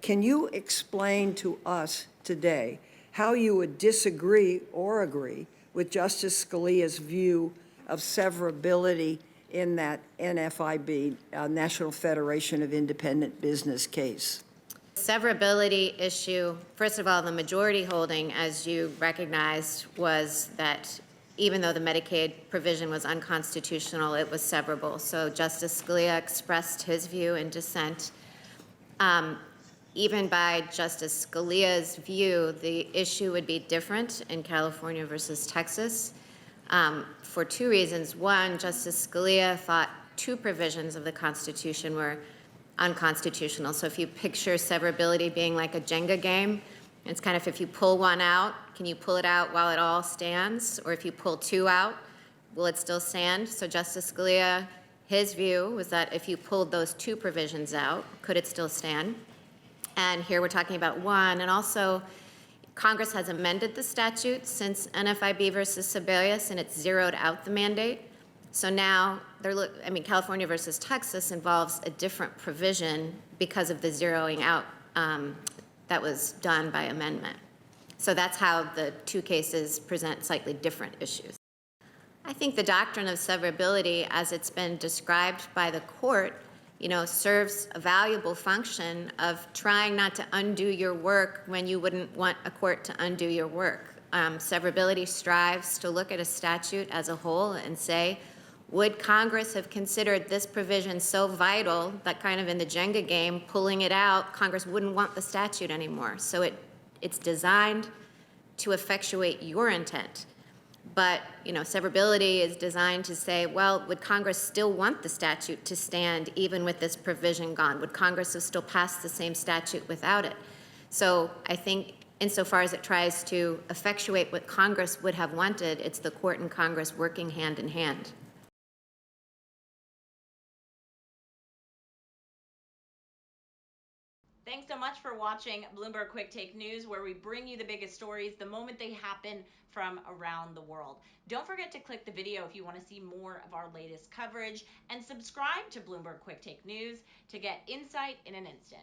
Can you explain to us today how you would disagree or agree with Justice Scalia's view of severability in that NFIB, National Federation of Independent Business case? Severability issue, first of all, the majority holding, as you recognized, was that even though the Medicaid provision was unconstitutional, it was severable. So Justice Scalia expressed his view in dissent. Even by Justice Scalia's view, the issue would be different in California versus Texas for two reasons. One, Justice Scalia thought two provisions of the Constitution were unconstitutional. So if you picture severability being like a Jenga game, it's kind of if you pull one out, can you pull it out while it all stands? Or if you pull two out, will it still stand? So Justice Scalia, his view was that if you pulled those two provisions out, could it still stand? And here we're talking about one. And also, Congress has amended the statute since NFIB versus Sebelius, and it's zeroed out the mandate. So now, California versus Texas involves a different provision because of the zeroing out that was done by amendment. So that's how the two cases present slightly different issues. I think the doctrine of severability, as it's been described by the court, serves a valuable function of trying not to undo your work when you wouldn't want a court to undo your work. Severability strives to look at a statute as a whole and say, would Congress have considered this provision so vital that kind of in the Jenga game, pulling it out, Congress wouldn't want the statute anymore. So it's designed to effectuate your intent. But, severability is designed to say, well, would Congress still want the statute to stand even with this provision gone? Would Congress have still passed the same statute without it? So I think insofar as it tries to effectuate what Congress would have wanted, it's the court and Congress working hand in hand. Thanks so much for watching Bloomberg Quick Take News, where we bring you the biggest stories the moment they happen from around the world. Don't forget to click the video if you want to see more of our latest coverage, and subscribe to Bloomberg Quick Take News to get insight in an instant.